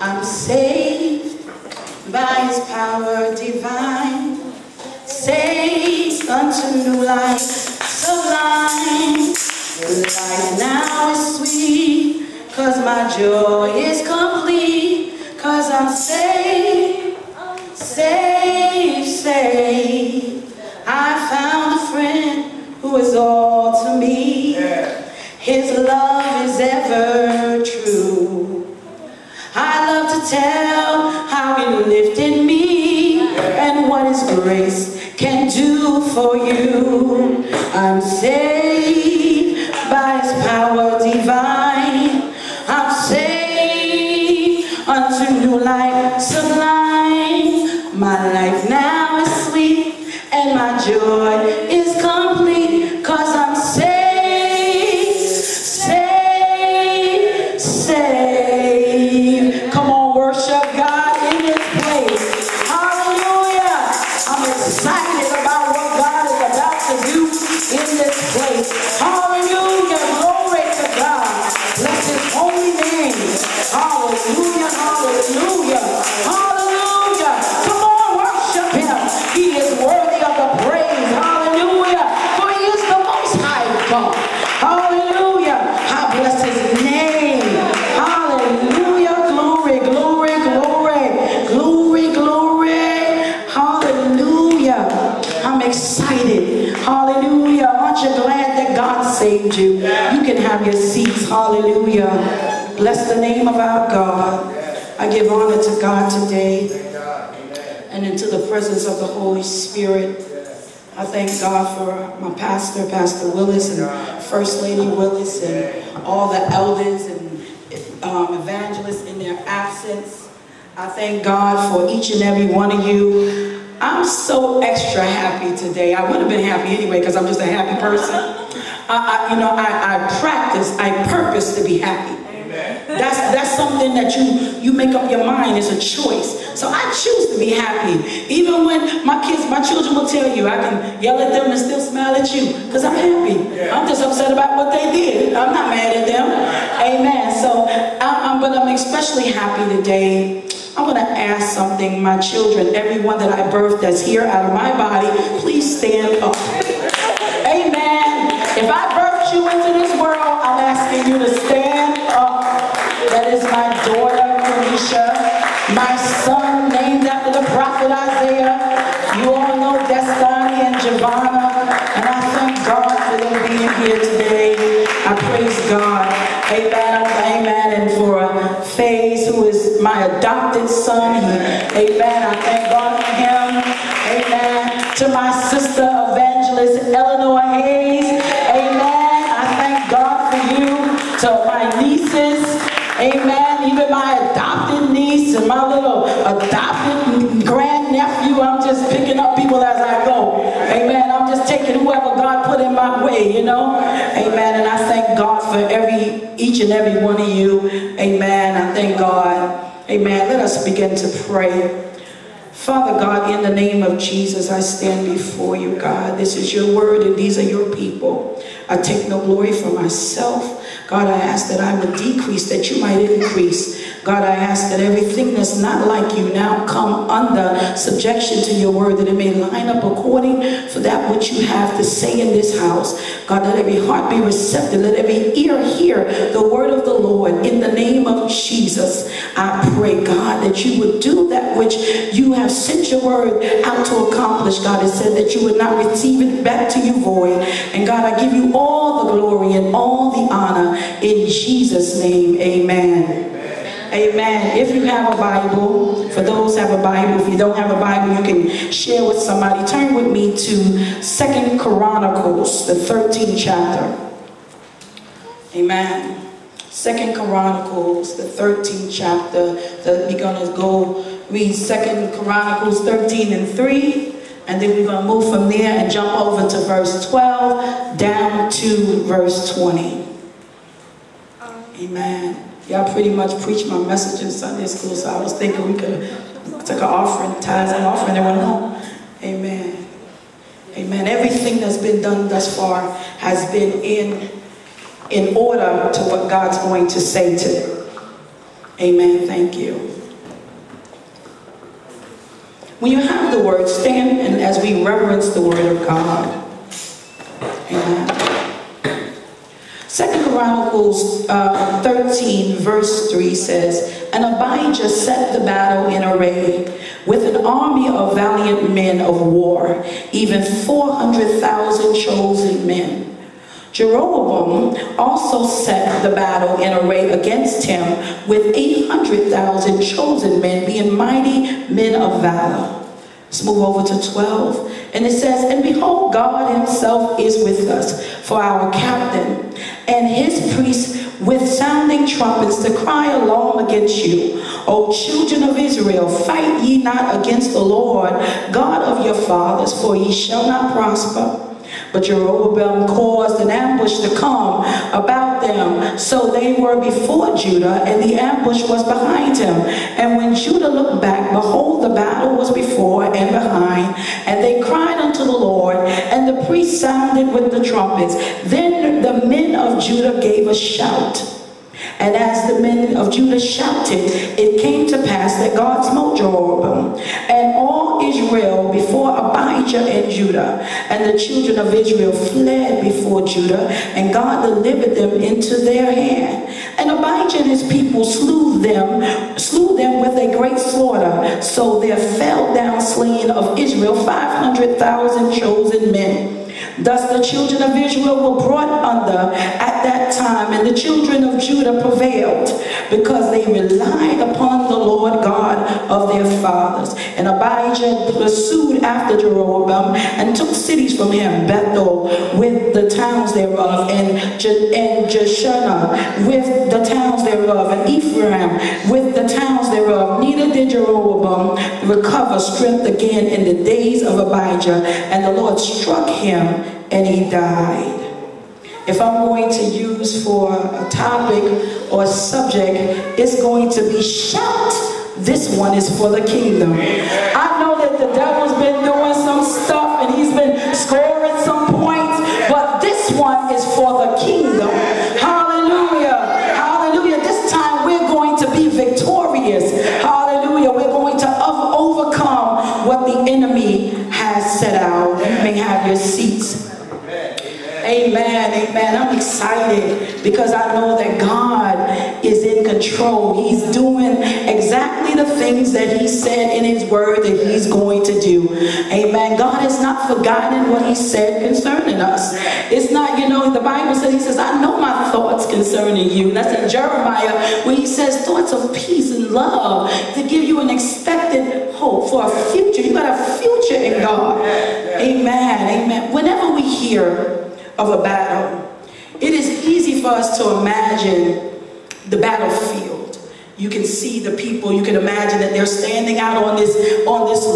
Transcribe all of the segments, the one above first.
I'm saved by his power divine, saved unto new life sublime. Life now is sweet, 'cause my joy is complete, 'cause I'm saved, saved, saved. I found a friend who is all to me. His love is ever true. I love to tell how he lifted me and what his grace can do for you. I'm saved by his power divine. I'm saved unto new life sublime. My life now is sweet and my joy is complete, 'cause I'm saved, saved, saved. Come on, worship God in this place. Hallelujah. I'm excited about what God is about to do in this place. Hallelujah. Glory to God. Bless his holy name. Hallelujah. Hallelujah. Hallelujah. Come on, worship him. He is worthy of the praise. Hallelujah. For he is the most high God. Hallelujah. I bless his name. Hallelujah. Glory, glory, glory. Glory, glory. Hallelujah. I'm excited. Hallelujah. Aren't you glad that God saved you? You can have your seats. Hallelujah. Bless the name of our God. I give honor to God today and into the presence of the Holy Spirit. I thank God for my pastor, Pastor Willis, and First Lady Willis, and all the elders and evangelists in their absence. I thank God for each and every one of you. I'm so extra happy today. I would have been happy anyway because I'm just a happy person. I purpose to be happy. That's something that you make up your mind. It's a choice. So I choose to be happy. Even when my children will tell you, I can yell at them and still smile at you because I'm happy. I'm just upset about what they did. I'm not mad at them. Amen. So but I'm especially happy today. I want to ask something. My children, everyone that I birthed that's here out of my body, please stand up. Amen. If I birthed you into this world, I'm asking you to stand up. That is my daughter, Felicia. My son, named after the prophet Isaiah. You all know Destiny and Giovanna. And I thank God for them being here today. I praise God. Amen. Amen. And for Faze, who is my adopted son. Amen. I thank God for him. Amen. To my sister, evangelist Eleanor Hayes. Amen. I thank God for you. To my nieces. Amen. Even my adopted niece and my little adopted grandnephew. I'm just picking up people as I go. Amen. I'm just taking whoever God put in my way, you know. Amen. And I thank God for each and every one of you. Amen. I thank God. Amen. Let us begin to pray. Father God, in the name of Jesus, I stand before you, God. This is your word and these are your people. I take no glory for myself. God, I ask that I would decrease, that you might increase. God, I ask that everything that's not like you now come under subjection to your word, that it may line up according for that which you have to say in this house. God, let every heart be receptive. Let every ear hear the word of the Lord. In the name of Jesus, I pray, God, that you would do that which you have sent your word out to accomplish. God, it said that you would not receive it back to you void. And God, I give you all the glory and all the honor. In Jesus' name, amen. Amen. If you have a Bible, for those who have a Bible, if you don't have a Bible, you can share with somebody. Turn with me to 2 Chronicles, the 13th chapter. Amen. 2 Chronicles, the 13th chapter. We're going to go read 2 Chronicles 13:3. And then we're going to move from there and jump over to verse 12 down to verse 20. Amen. Y'all pretty much preached my message in Sunday school, so I was thinking we could take an offering, tithes and offering, and went home. Amen. Amen. Everything that's been done thus far has been in order to what God's going to say to it. Amen. Thank you. When you have the word, stand and as we reverence the word of God. Amen. 2 Chronicles 13 verse 3 says, "And Abijah set the battle in array with an army of valiant men of war, even 400,000 chosen men. Jeroboam also set the battle in array against him with 800,000 chosen men, being mighty men of valor." Let's move over to 12. And it says, "And behold, God himself is with us for our captain, and his priests with sounding trumpets to cry alarm against you. O children of Israel, fight ye not against the Lord, God of your fathers, for ye shall not prosper." But Jeroboam caused an ambush to come about them, so they were before Judah, and the ambush was behind him. And when Judah looked back, behold, the battle was before and behind, and they cried unto the Lord, and the priests sounded with the trumpets. Then the men of Judah gave a shout. And as the men of Judah shouted, it came to pass that God smote Jeroboam and all Israel before Abijah and Judah. And the children of Israel fled before Judah, and God delivered them into their hand. And Abijah and his people slew them with a great slaughter. So there fell down slain of Israel 500,000 chosen men. Thus the children of Israel were brought under at that time, and the children of Judah prevailed, because they relied upon the Lord God of their fathers. And Abijah pursued after Jeroboam, and took cities from him, Bethel with the towns thereof, and Jeshanah with the towns thereof, and Ephraim with the towns thereof. Neither did Jeroboam recover strength again in the days of Abijah, and the Lord struck him, and he died. If I'm going to use for a topic or a subject, it's going to be shout. This one is for the kingdom. I know that the devil's been doing some stuff and he's been scoring some points, but this one is for the kingdom. Hallelujah. Hallelujah. This time we're going to be victorious. Hallelujah. We're going to overcome what the enemy has set out. You may have your seats. Amen, amen. I'm excited because I know that God is in control. He's doing exactly the things that he said in his word that he's going to do. Amen. God has not forgotten what he said concerning us. It's not, you know, the Bible says, he says, "I know my thoughts concerning you." And that's in Jeremiah, where he says thoughts of peace and love to give you an expected hope for a future. You got a future in God. Amen, amen. Whenever we hear of a battle, it is easy for us to imagine the battlefield. You can see the people. You can imagine that they're standing out on this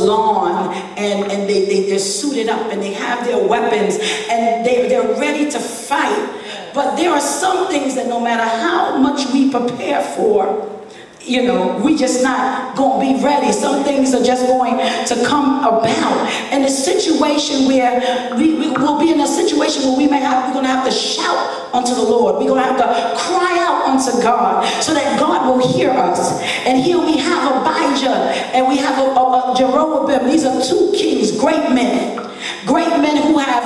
lawn, and they're suited up, and they have their weapons, and they're ready to fight. But there are some things that no matter how much we prepare for, you know, we just not going to be ready. Some things are just going to come about. And a situation where we will be in a situation where we're going to have to shout unto the Lord. We're going to have to cry out unto God so that God will hear us. And here we have Abijah and we have a Jeroboam. These are two kings, great men. Great men who have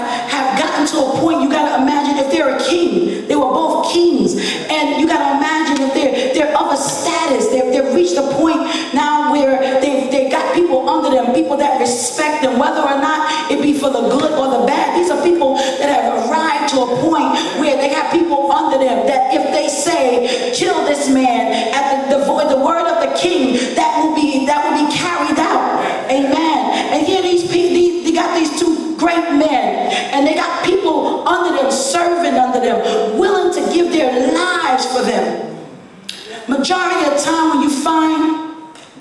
gotten to a point. You got to imagine if they're a king. They were both kings. And you got to imagine that they're of a status. They've reached a point now where they've got people under them, people that respect them, whether or not it be for the good or the bad. These are people that have arrived to a point where they have people under them that if they say, "Kill this man," at the word of the king, that will be carried out. Amen. And here they got these two great men, and they got people under them, serving under them, willing to give their lives for them. Majority of the time when you find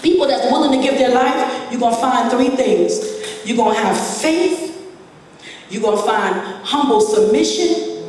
people that's willing to give their life, you're going to find three things. You're going to have faith, you're going to find humble submission,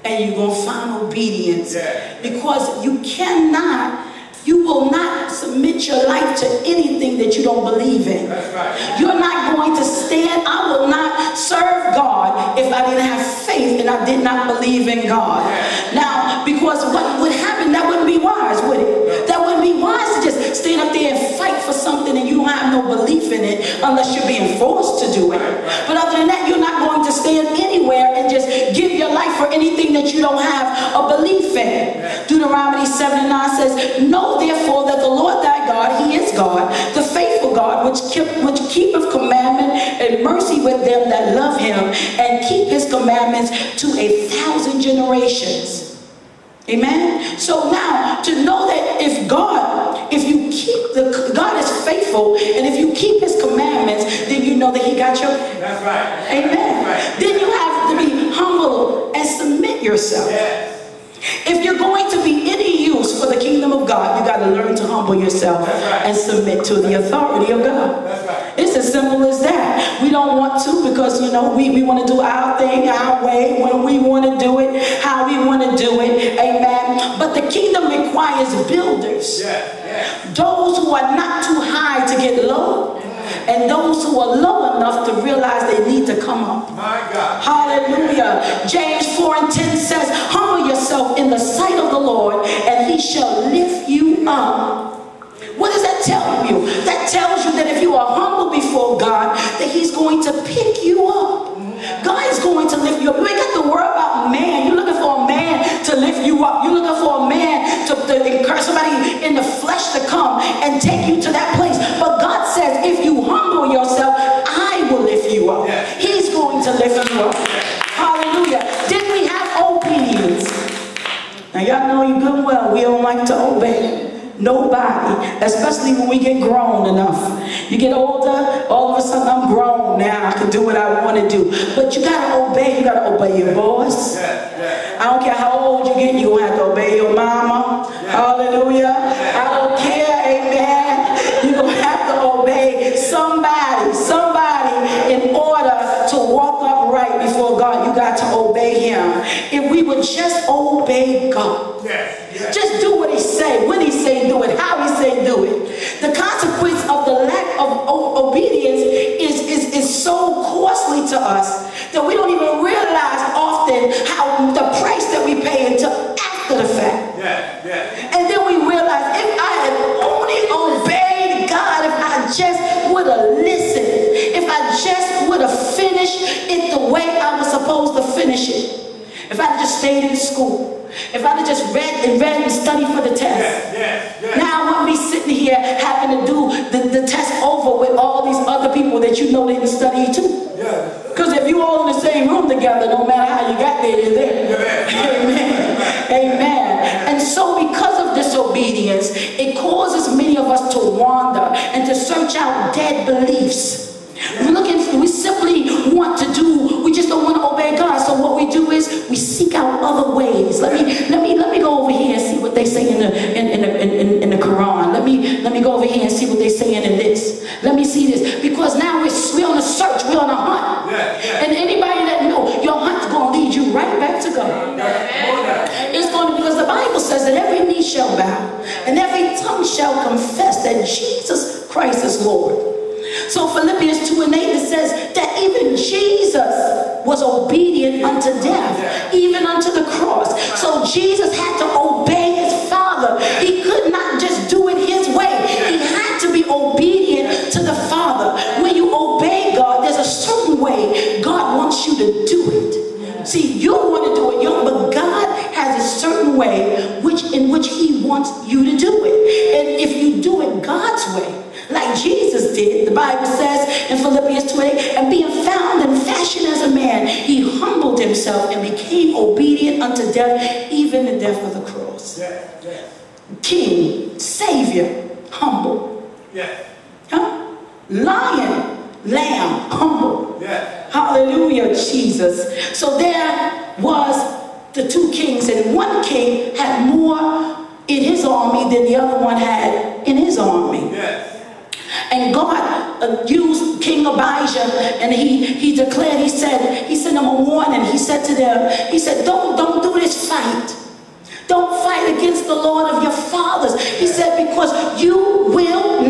and you're going to find obedience. Because you cannot You will not submit your life to anything that you don't believe in. That's right. You're not going to stand. I will not serve God if I didn't have faith and I did not believe in God. Now, because what would happen, that wouldn't be wise, would it? That wouldn't be wise to just stand up there and fight for something and you don't have no belief in it unless you're being forced to do it. But other than that, you're not going to stand anywhere and just give your life for anything that you don't have a belief in. Deuteronomy 7:9 says, know therefore that the Lord thy God, he is God, the faithful God, which keepeth commandment and mercy with them that love him, and keep his commandments to 1,000 generations. Amen. So now to know that God is faithful, and if you keep his commandments, then you know that he got your back. That's right. Amen. That's right. Then you have to be humble and submit yourself. Yes. If you're going to be any use for the kingdom of God, you got to learn to humble yourself and submit to the authority of God. That's right. It's as simple as that. We don't want to because, you know, we want to do our thing, our way, when we want to do it, how we want to do it. Amen. But the kingdom requires builders. Those who are not too high to get low, and those who are low enough to realize they need to come up. My God. Hallelujah. James 4:10 says, humble yourself in the sight of the Lord, and he shall lift you up. What does that tell you? That tells you that if you are humble before God, that he's going to pick you up. God is going to lift you up. You ain't got to worry about man. You're looking for a man to lift you up. You're looking for a man to encourage somebody in the flesh to come and take you to that place. But God says, if you humble yourself, I will lift you up. He's going to lift you up. Hallelujah. Then we have obedience. Now y'all know you good and well, we don't like to obey. Nobody, especially when we get grown enough. You get older, all of a sudden I'm grown now, I can do what I want to do. But you got to obey, your boss. I don't care how old you get, you don't have to obey your mama. Hallelujah. I don't care, amen. You're going to have to obey somebody in order to walk upright before God. You got to obey him. If we would just obey God, just do what he say, when he say do it, how he say do it. The consequence of the lack of obedience is so costly to us that we don't even realize often how the price that we pay until after the fact. And then we realize if I had only obeyed God, if I just would have listened, if I just would have finished it the way I was supposed to finish it, if I had just stayed in school, if I'd have just read and studied for the test. Now I wouldn't be sitting here having to do the test over with all these other people that you know didn't study too. Because if you all in the same room together, no matter how you got there, you're there. Amen. Amen. And so because of disobedience, it causes many of us to wander and to search out dead beliefs. We simply want to do, we just don't want to obey God. So what we do is we seek out other ways. Let me go over here and see what they say in the Quran. Let me go over here and see what they saying in this. Let me see this. Because now we're on a search, we're on a hunt. And anybody that knows, your hunt's going to lead you right back to God. It's going to, because the Bible says that every knee shall bow and every tongue shall confess that Jesus Christ is Lord. So Philippians 2:8, it says that even Jesus was obedient unto death, even unto the cross. So Jesus had to obey his Father. He could not just do it his way. He had to be obedient to the Father. When you obey God, there's a certain way God wants you to do it. See, you want to do it, but God has a certain way in which he wants you to do it. And if you do it God's way, like Jesus did, the Bible says in Philippians 2:8, and being found and fashioned as a man, he humbled himself and became obedient unto death, even the death of the cross. King, Savior, humble. Lion, lamb, humble. Hallelujah, Jesus. So there was the two kings, and one king had more in his army than the other one had in his army. And God used King Abijah, and he declared, he sent them a warning. He said to them, he said, don't do this fight. Don't fight against the Lord of your fathers. He said, because you will